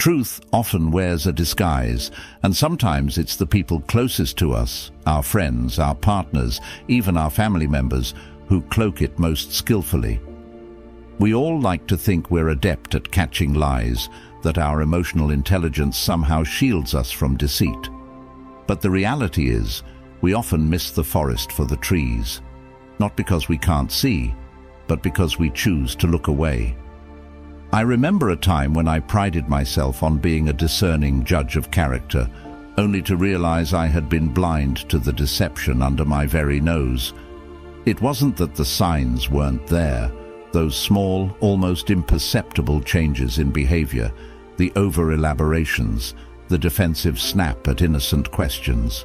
Truth often wears a disguise, and sometimes it's the people closest to us, our friends, our partners, even our family members, who cloak it most skillfully. We all like to think we're adept at catching lies, that our emotional intelligence somehow shields us from deceit. But the reality is, we often miss the forest for the trees, not because we can't see, but because we choose to look away. I remember a time when I prided myself on being a discerning judge of character, only to realize I had been blind to the deception under my very nose. It wasn't that the signs weren't there, those small, almost imperceptible changes in behavior, the over-elaborations, the defensive snap at innocent questions.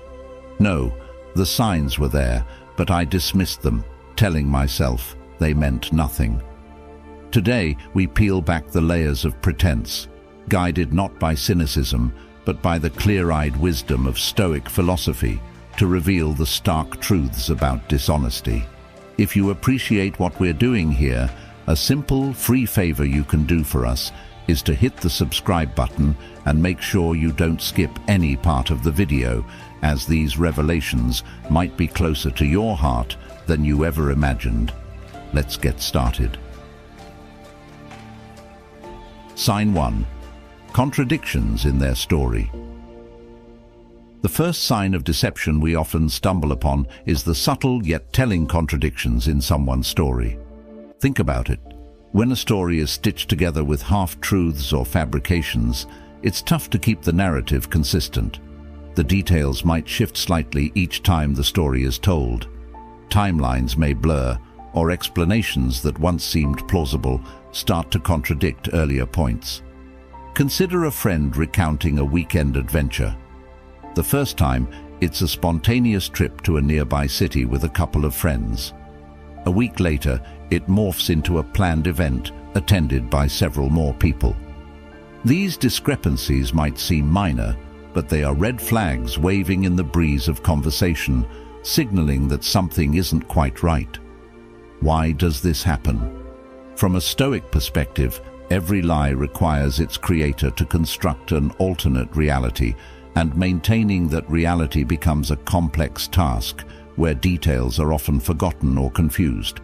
No, the signs were there, but I dismissed them, telling myself they meant nothing. Today, we peel back the layers of pretense, guided not by cynicism, but by the clear-eyed wisdom of Stoic philosophy, to reveal the stark truths about dishonesty. If you appreciate what we're doing here, a simple, free favor you can do for us is to hit the subscribe button and make sure you don't skip any part of the video, as these revelations might be closer to your heart than you ever imagined. Let's get started. Sign 1. Contradictions in their story. The first sign of deception we often stumble upon is the subtle yet telling contradictions in someone's story. Think about it. When a story is stitched together with half-truths or fabrications, it's tough to keep the narrative consistent. The details might shift slightly each time the story is told. Timelines may blur, or explanations that once seemed plausible start to contradict earlier points. Consider a friend recounting a weekend adventure. The first time, it's a spontaneous trip to a nearby city with a couple of friends. A week later, it morphs into a planned event attended by several more people. These discrepancies might seem minor, but they are red flags waving in the breeze of conversation, signaling that something isn't quite right. Why does this happen? From a Stoic perspective, every lie requires its creator to construct an alternate reality, and maintaining that reality becomes a complex task where details are often forgotten or confused.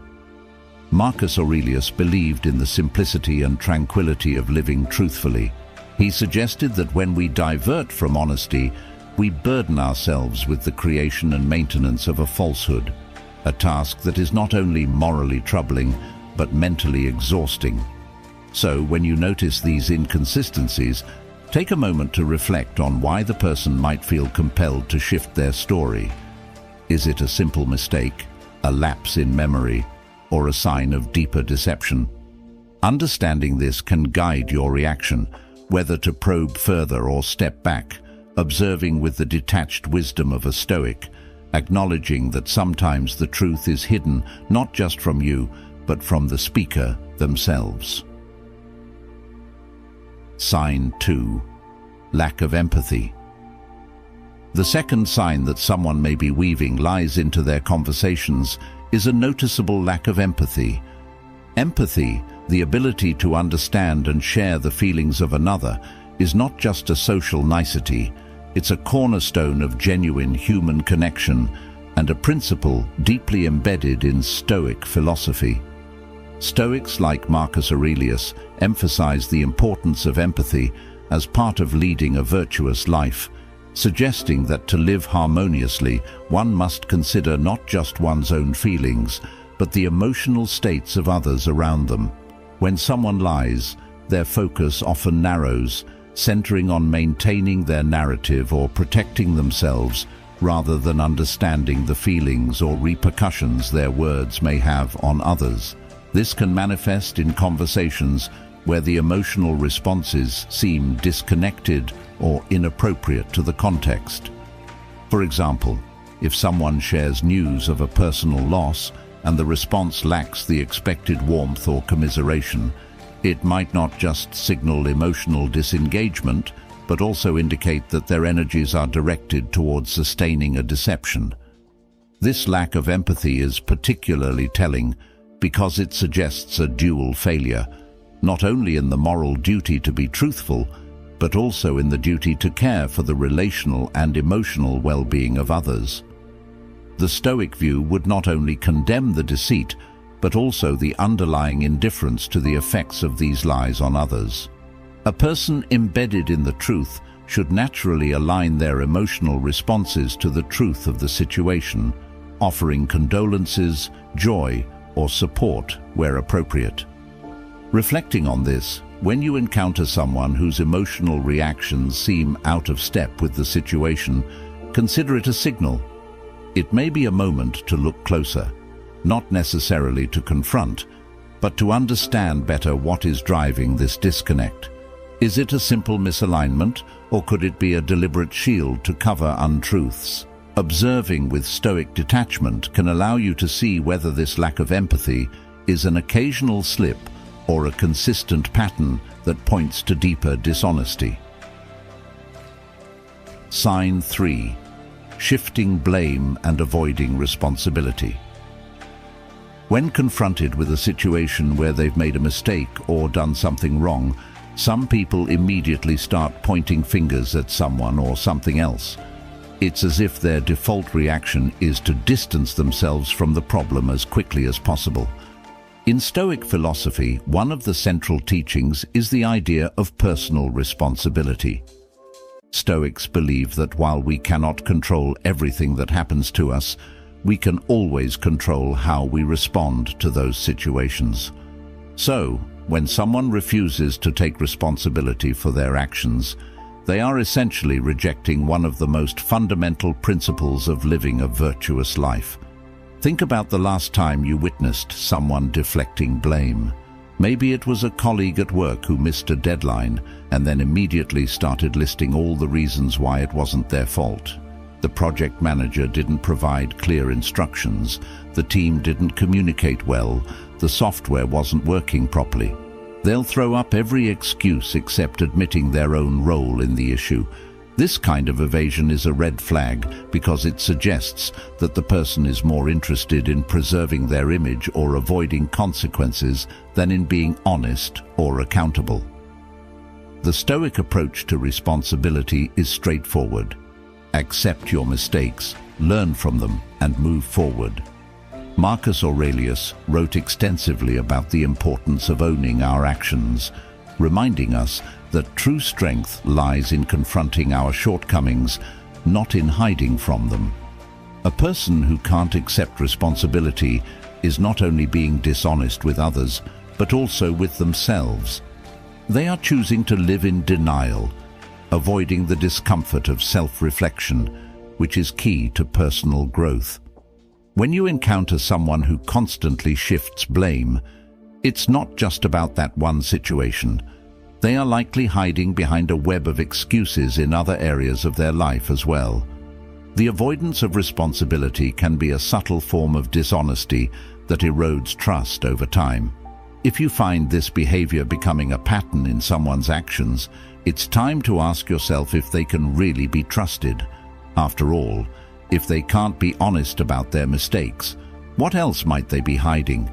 Marcus Aurelius believed in the simplicity and tranquility of living truthfully. He suggested that when we divert from honesty, we burden ourselves with the creation and maintenance of a falsehood, a task that is not only morally troubling, but mentally exhausting. So, when you notice these inconsistencies, take a moment to reflect on why the person might feel compelled to shift their story. Is it a simple mistake, a lapse in memory, or a sign of deeper deception? Understanding this can guide your reaction, whether to probe further or step back, observing with the detached wisdom of a Stoic, acknowledging that sometimes the truth is hidden not just from you, but from the speaker themselves. Sign 2. Lack of empathy. The second sign that someone may be weaving lies into their conversations is a noticeable lack of empathy. Empathy, the ability to understand and share the feelings of another, is not just a social nicety. It's a cornerstone of genuine human connection and a principle deeply embedded in Stoic philosophy. Stoics like Marcus Aurelius emphasize the importance of empathy as part of leading a virtuous life, suggesting that to live harmoniously, one must consider not just one's own feelings, but the emotional states of others around them. When someone lies, their focus often narrows, centering on maintaining their narrative or protecting themselves, rather than understanding the feelings or repercussions their words may have on others. This can manifest in conversations where the emotional responses seem disconnected or inappropriate to the context. For example, if someone shares news of a personal loss and the response lacks the expected warmth or commiseration, it might not just signal emotional disengagement, but also indicate that their energies are directed towards sustaining a deception. This lack of empathy is particularly telling because it suggests a dual failure, not only in the moral duty to be truthful, but also in the duty to care for the relational and emotional well-being of others. The Stoic view would not only condemn the deceit, but also the underlying indifference to the effects of these lies on others. A person embedded in the truth should naturally align their emotional responses to the truth of the situation, offering condolences, joy, or support where appropriate. Reflecting on this, when you encounter someone whose emotional reactions seem out of step with the situation, consider it a signal. It may be a moment to look closer, not necessarily to confront, but to understand better what is driving this disconnect. Is it a simple misalignment, or could it be a deliberate shield to cover untruths? Observing with Stoic detachment can allow you to see whether this lack of empathy is an occasional slip or a consistent pattern that points to deeper dishonesty. Sign 3. Shifting blame and avoiding responsibility. When confronted with a situation where they've made a mistake or done something wrong, some people immediately start pointing fingers at someone or something else. It's as if their default reaction is to distance themselves from the problem as quickly as possible. In Stoic philosophy, one of the central teachings is the idea of personal responsibility. Stoics believe that while we cannot control everything that happens to us, we can always control how we respond to those situations. So, when someone refuses to take responsibility for their actions, they are essentially rejecting one of the most fundamental principles of living a virtuous life. Think about the last time you witnessed someone deflecting blame. Maybe it was a colleague at work who missed a deadline and then immediately started listing all the reasons why it wasn't their fault. The project manager didn't provide clear instructions, the team didn't communicate well, the software wasn't working properly. They'll throw up every excuse except admitting their own role in the issue. This kind of evasion is a red flag because it suggests that the person is more interested in preserving their image or avoiding consequences than in being honest or accountable. The Stoic approach to responsibility is straightforward. Accept your mistakes, learn from them, and move forward. Marcus Aurelius wrote extensively about the importance of owning our actions, reminding us that true strength lies in confronting our shortcomings, not in hiding from them. A person who can't accept responsibility is not only being dishonest with others, but also with themselves. They are choosing to live in denial, avoiding the discomfort of self-reflection, which is key to personal growth. When you encounter someone who constantly shifts blame, it's not just about that one situation. They are likely hiding behind a web of excuses in other areas of their life as well. The avoidance of responsibility can be a subtle form of dishonesty that erodes trust over time. If you find this behavior becoming a pattern in someone's actions, it's time to ask yourself if they can really be trusted. After all, if they can't be honest about their mistakes, what else might they be hiding?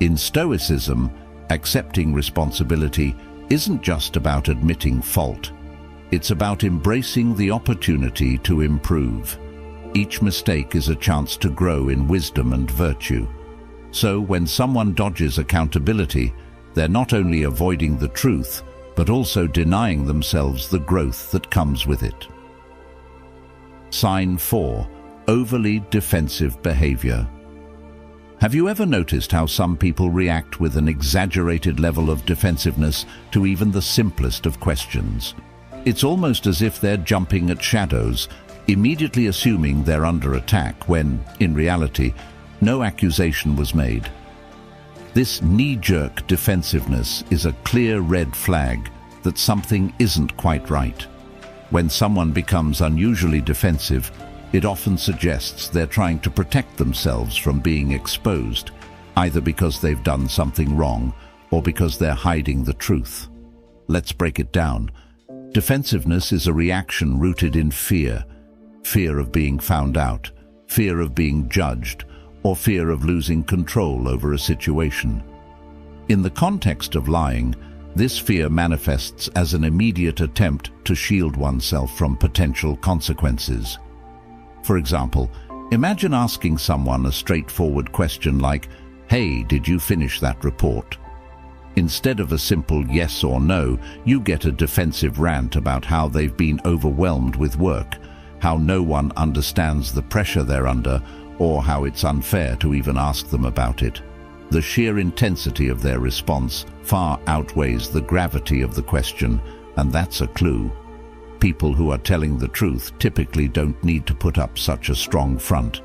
In Stoicism, accepting responsibility isn't just about admitting fault. It's about embracing the opportunity to improve. Each mistake is a chance to grow in wisdom and virtue. So when someone dodges accountability, they're not only avoiding the truth, but also denying themselves the growth that comes with it. Sign 4. Overly defensive behavior. Have you ever noticed how some people react with an exaggerated level of defensiveness to even the simplest of questions? It's almost as if they're jumping at shadows, immediately assuming they're under attack when, in reality, no accusation was made. This knee-jerk defensiveness is a clear red flag that something isn't quite right. When someone becomes unusually defensive, it often suggests they're trying to protect themselves from being exposed, either because they've done something wrong or because they're hiding the truth. Let's break it down. Defensiveness is a reaction rooted in fear. Fear of being found out, fear of being judged, or fear of losing control over a situation. In the context of lying, This fear manifests as an immediate attempt to shield oneself from potential consequences. For example, imagine asking someone a straightforward question like, "Hey, did you finish that report?" Instead of a simple yes or no, you get a defensive rant about how they've been overwhelmed with work, how no one understands the pressure they're under, or how it's unfair to even ask them about it. The sheer intensity of their response far outweighs the gravity of the question, and that's a clue. People who are telling the truth typically don't need to put up such a strong front.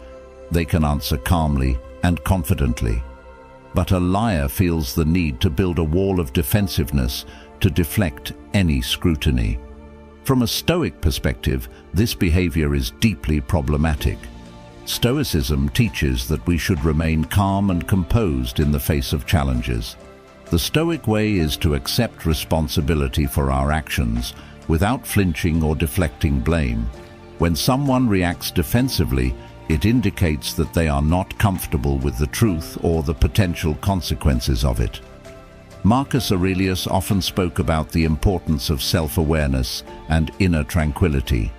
They can answer calmly and confidently. But a liar feels the need to build a wall of defensiveness to deflect any scrutiny. From a Stoic perspective, this behavior is deeply problematic. Stoicism teaches that we should remain calm and composed in the face of challenges. The Stoic way is to accept responsibility for our actions without flinching or deflecting blame. When someone reacts defensively, it indicates that they are not comfortable with the truth or the potential consequences of it. Marcus Aurelius often spoke about the importance of self-awareness and inner tranquility.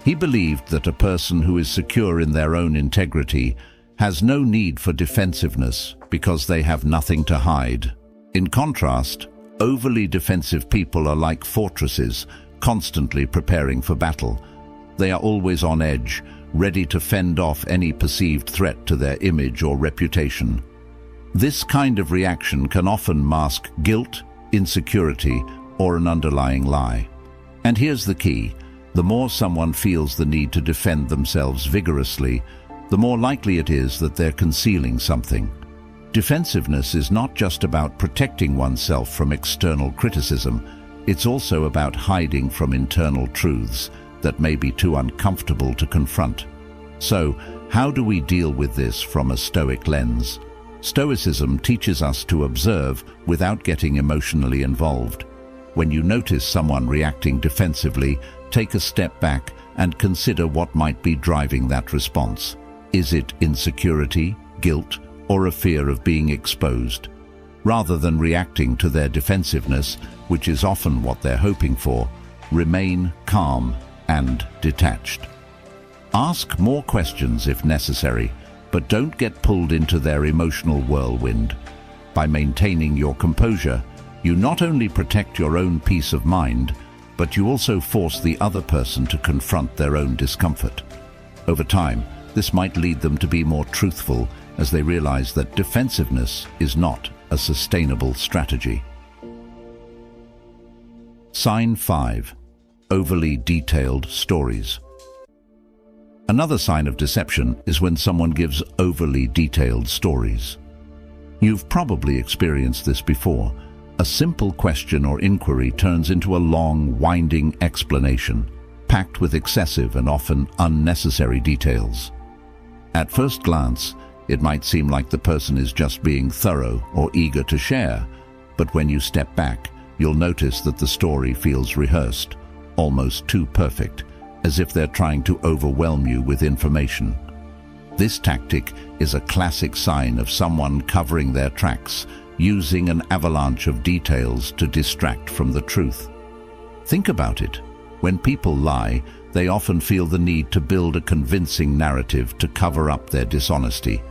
He believed that a person who is secure in their own integrity has no need for defensiveness because they have nothing to hide. In contrast, overly defensive people are like fortresses, constantly preparing for battle. They are always on edge, ready to fend off any perceived threat to their image or reputation. This kind of reaction can often mask guilt, insecurity, or an underlying lie. And here's the key: the more someone feels the need to defend themselves vigorously, the more likely it is that they're concealing something. Defensiveness is not just about protecting oneself from external criticism, it's also about hiding from internal truths that may be too uncomfortable to confront. So, how do we deal with this from a Stoic lens? Stoicism teaches us to observe without getting emotionally involved. When you notice someone reacting defensively, take a step back and consider what might be driving that response. Is it insecurity, guilt, or a fear of being exposed? Rather than reacting to their defensiveness, which is often what they're hoping for, remain calm and detached. Ask more questions if necessary, but don't get pulled into their emotional whirlwind. By maintaining your composure, you not only protect your own peace of mind, but you also force the other person to confront their own discomfort. Over time, this might lead them to be more truthful as they realize that defensiveness is not a sustainable strategy. Sign 5. Overly detailed stories. Another sign of deception is when someone gives overly detailed stories. You've probably experienced this before. A simple question or inquiry turns into a long, winding explanation, packed with excessive and often unnecessary details. At first glance, it might seem like the person is just being thorough or eager to share, but when you step back, you'll notice that the story feels rehearsed, almost too perfect, as if they're trying to overwhelm you with information. This tactic is a classic sign of someone covering their tracks, using an avalanche of details to distract from the truth. Think about it. When people lie, they often feel the need to build a convincing narrative to cover up their dishonesty.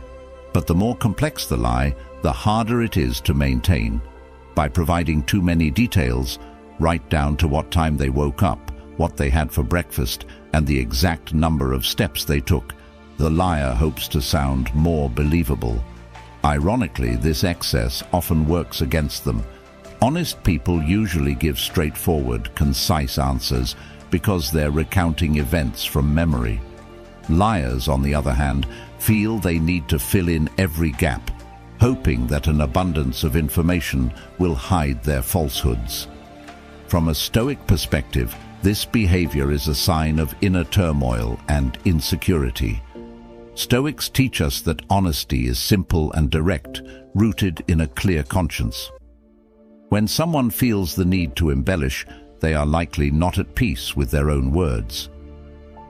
But the more complex the lie, the harder it is to maintain. By providing too many details, right down to what time they woke up, what they had for breakfast, and the exact number of steps they took, the liar hopes to sound more believable. Ironically, this excess often works against them. Honest people usually give straightforward, concise answers because they're recounting events from memory. Liars, on the other hand, feel they need to fill in every gap, hoping that an abundance of information will hide their falsehoods. From a Stoic perspective, this behavior is a sign of inner turmoil and insecurity. Stoics teach us that honesty is simple and direct, rooted in a clear conscience. When someone feels the need to embellish, they are likely not at peace with their own words.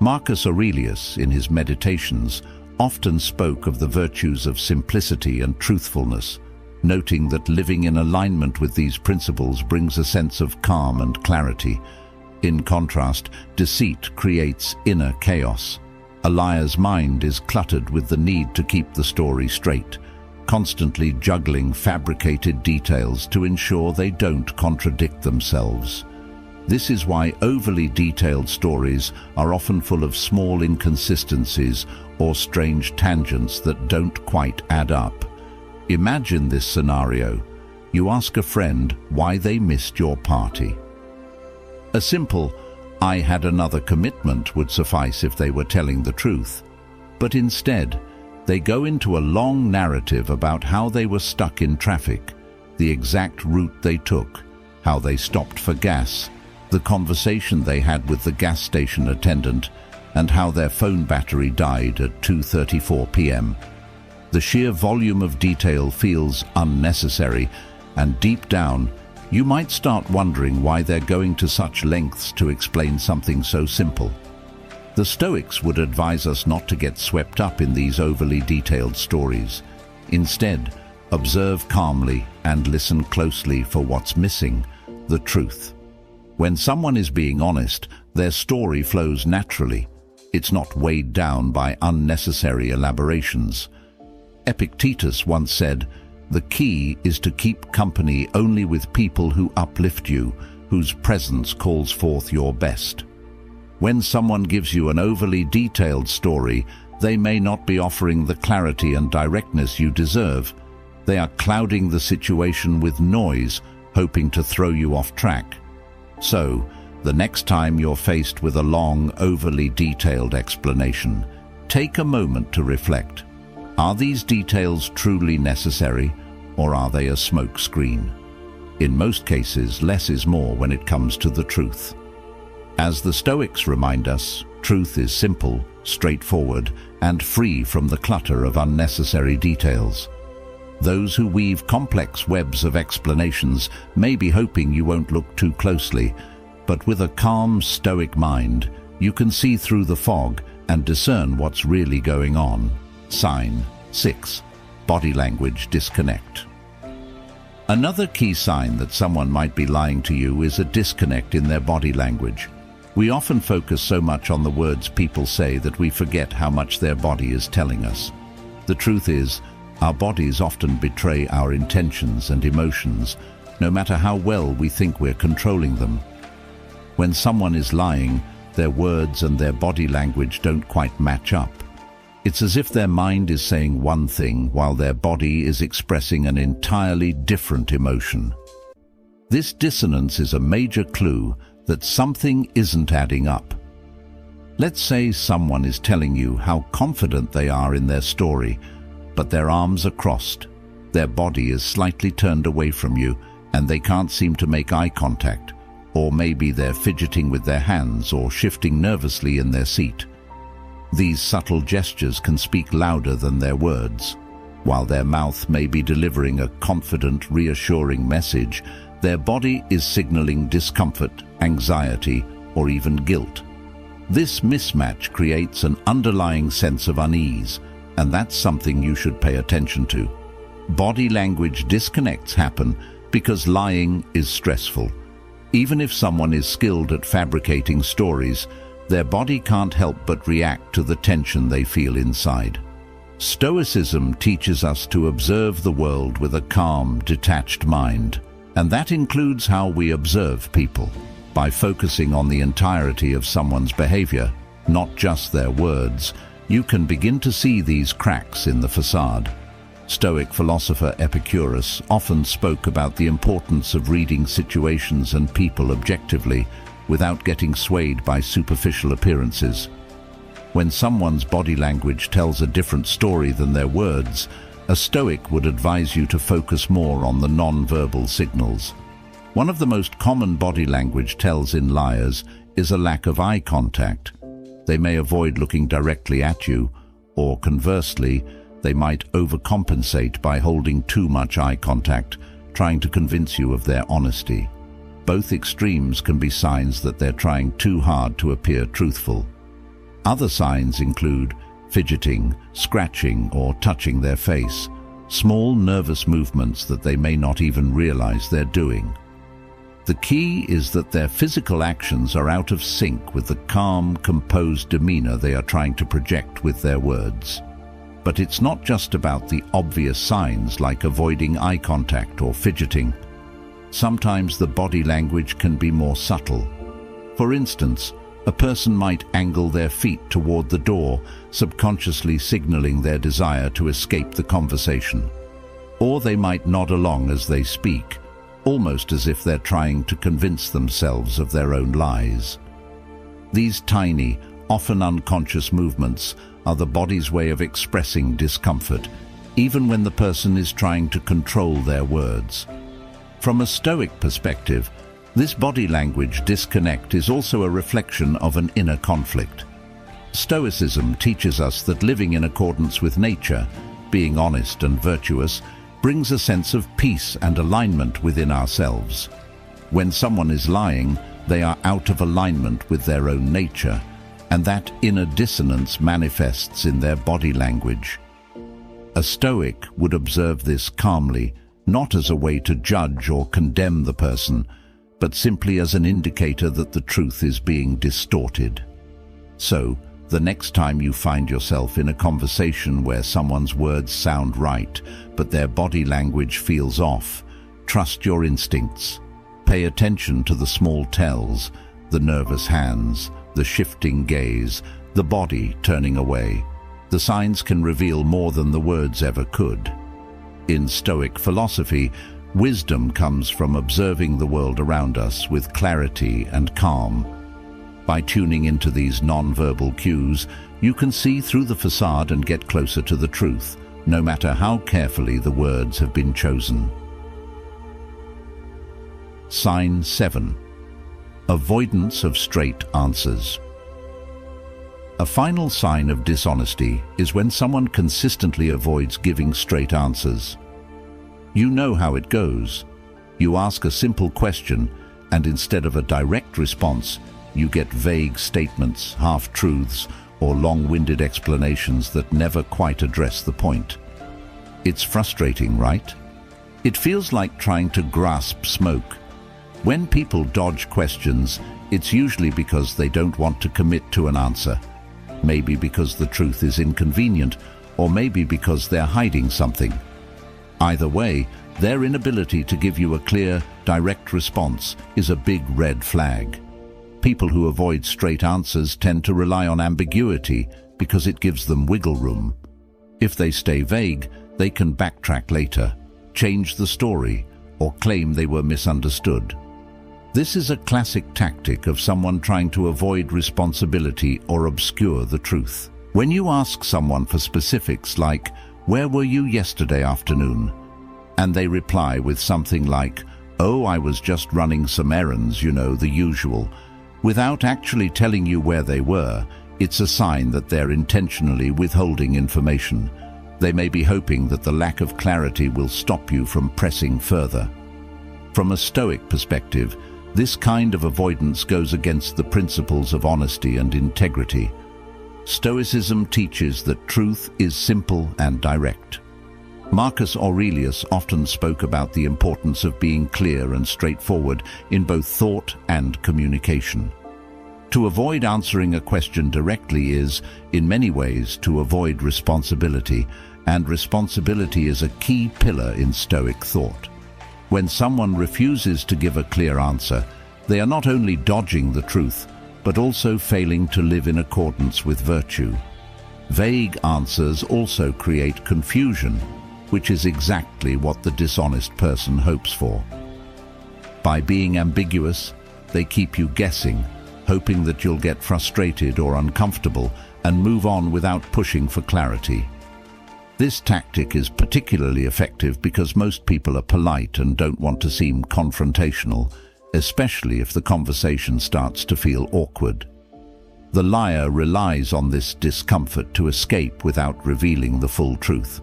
Marcus Aurelius, in his Meditations, often spoke of the virtues of simplicity and truthfulness. noting that living in alignment with these principles brings a sense of calm and clarity. In contrast, deceit creates inner chaos. A liar's mind is cluttered with the need to keep the story straight, constantly juggling fabricated details to ensure they don't contradict themselves. This is why overly detailed stories are often full of small inconsistencies or strange tangents that don't quite add up. Imagine this scenario. You ask a friend why they missed your party. A simple, "I had another commitment" would suffice if they were telling the truth. But instead, they go into a long narrative about how they were stuck in traffic, the exact route they took, how they stopped for gas, the conversation they had with the gas station attendant, and how their phone battery died at 2:34 p.m. The sheer volume of detail feels unnecessary, and deep down, you might start wondering why they're going to such lengths to explain something so simple. The Stoics would advise us not to get swept up in these overly detailed stories. Instead, observe calmly and listen closely for what's missing, the truth. When someone is being honest, their story flows naturally. It's not weighed down by unnecessary elaborations. Epictetus once said, "The key is to keep company only with people who uplift you, whose presence calls forth your best." When someone gives you an overly detailed story, they may not be offering the clarity and directness you deserve. They are clouding the situation with noise, hoping to throw you off track. So, the next time you're faced with a long, overly detailed explanation, take a moment to reflect. Are these details truly necessary, or are they a smokescreen? In most cases, less is more when it comes to the truth. As the Stoics remind us, truth is simple, straightforward, and free from the clutter of unnecessary details. Those who weave complex webs of explanations may be hoping you won't look too closely, but with a calm, stoic mind, you can see through the fog and discern what's really going on. Sign 6. Body language disconnect. Another key sign that someone might be lying to you is a disconnect in their body language. We often focus so much on the words people say that we forget how much their body is telling us. The truth is, our bodies often betray our intentions and emotions, no matter how well we think we're controlling them. When someone is lying, their words and their body language don't quite match up. It's as if their mind is saying one thing while their body is expressing an entirely different emotion. This dissonance is a major clue that something isn't adding up. Let's say someone is telling you how confident they are in their story, but their arms are crossed, their body is slightly turned away from you, and they can't seem to make eye contact, or maybe they're fidgeting with their hands or shifting nervously in their seat. These subtle gestures can speak louder than their words. While their mouth may be delivering a confident, reassuring message, their body is signaling discomfort, anxiety, or even guilt. This mismatch creates an underlying sense of unease, and that's something you should pay attention to. Body language disconnects happen because lying is stressful. Even if someone is skilled at fabricating stories, their body can't help but react to the tension they feel inside. Stoicism teaches us to observe the world with a calm, detached mind, and that includes how we observe people. By focusing on the entirety of someone's behavior, not just their words, you can begin to see these cracks in the facade. Stoic philosopher Epicurus often spoke about the importance of reading situations and people objectively, without getting swayed by superficial appearances. When someone's body language tells a different story than their words, a Stoic would advise you to focus more on the non-verbal signals. One of the most common body language tells in liars is a lack of eye contact. They may avoid looking directly at you, or conversely, they might overcompensate by holding too much eye contact, trying to convince you of their honesty. Both extremes can be signs that they're trying too hard to appear truthful. Other signs include fidgeting, scratching, or touching their face. small nervous movements that they may not even realize they're doing. The key is that their physical actions are out of sync with the calm, composed demeanor they are trying to project with their words. But it's not just about the obvious signs like avoiding eye contact or fidgeting. Sometimes the body language can be more subtle. For instance, a person might angle their feet toward the door, subconsciously signaling their desire to escape the conversation. Or they might nod along as they speak, almost as if they're trying to convince themselves of their own lies. These tiny, often unconscious movements are the body's way of expressing discomfort, even when the person is trying to control their words. From a Stoic perspective, this body language disconnect is also a reflection of an inner conflict. Stoicism teaches us that living in accordance with nature, being honest and virtuous, brings a sense of peace and alignment within ourselves. When someone is lying, they are out of alignment with their own nature, and that inner dissonance manifests in their body language. A Stoic would observe this calmly, not as a way to judge or condemn the person, but simply as an indicator that the truth is being distorted. So, the next time you find yourself in a conversation where someone's words sound right, but their body language feels off, trust your instincts. Pay attention to the small tells, the nervous hands, the shifting gaze, the body turning away. The signs can reveal more than the words ever could. In Stoic philosophy, wisdom comes from observing the world around us with clarity and calm. By tuning into these non-verbal cues, you can see through the facade and get closer to the truth, no matter how carefully the words have been chosen. Sign 7. Avoidance of straight answers. A final sign of dishonesty is when someone consistently avoids giving straight answers. You know how it goes. You ask a simple question, and instead of a direct response, you get vague statements, half-truths, or long-winded explanations that never quite address the point. It's frustrating, right? It feels like trying to grasp smoke. When people dodge questions, it's usually because they don't want to commit to an answer. Maybe because the truth is inconvenient, or maybe because they're hiding something. Either way, their inability to give you a clear, direct response is a big red flag. People who avoid straight answers tend to rely on ambiguity because it gives them wiggle room. If they stay vague, they can backtrack later, change the story, or claim they were misunderstood. This is a classic tactic of someone trying to avoid responsibility or obscure the truth. When you ask someone for specifics like, "Where were you yesterday afternoon?" and they reply with something like, "Oh, I was just running some errands, the usual," without actually telling you where they were, it's a sign that they're intentionally withholding information. They may be hoping that the lack of clarity will stop you from pressing further. From a Stoic perspective, this kind of avoidance goes against the principles of honesty and integrity. Stoicism teaches that truth is simple and direct. Marcus Aurelius often spoke about the importance of being clear and straightforward in both thought and communication. To avoid answering a question directly is, in many ways, to avoid responsibility, and responsibility is a key pillar in Stoic thought. When someone refuses to give a clear answer, they are not only dodging the truth, but also failing to live in accordance with virtue. Vague answers also create confusion, which is exactly what the dishonest person hopes for. By being ambiguous, they keep you guessing, hoping that you'll get frustrated or uncomfortable and move on without pushing for clarity. This tactic is particularly effective because most people are polite and don't want to seem confrontational, especially if the conversation starts to feel awkward. The liar relies on this discomfort to escape without revealing the full truth.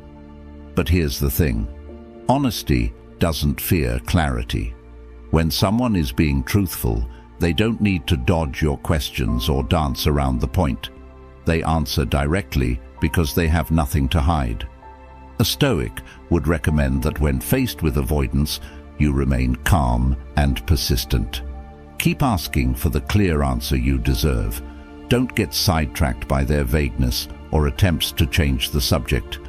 But here's the thing. Honesty doesn't fear clarity. When someone is being truthful, they don't need to dodge your questions or dance around the point. They answer directly because they have nothing to hide. A Stoic would recommend that when faced with avoidance, you remain calm and persistent. Keep asking for the clear answer you deserve. Don't get sidetracked by their vagueness or attempts to change the subject.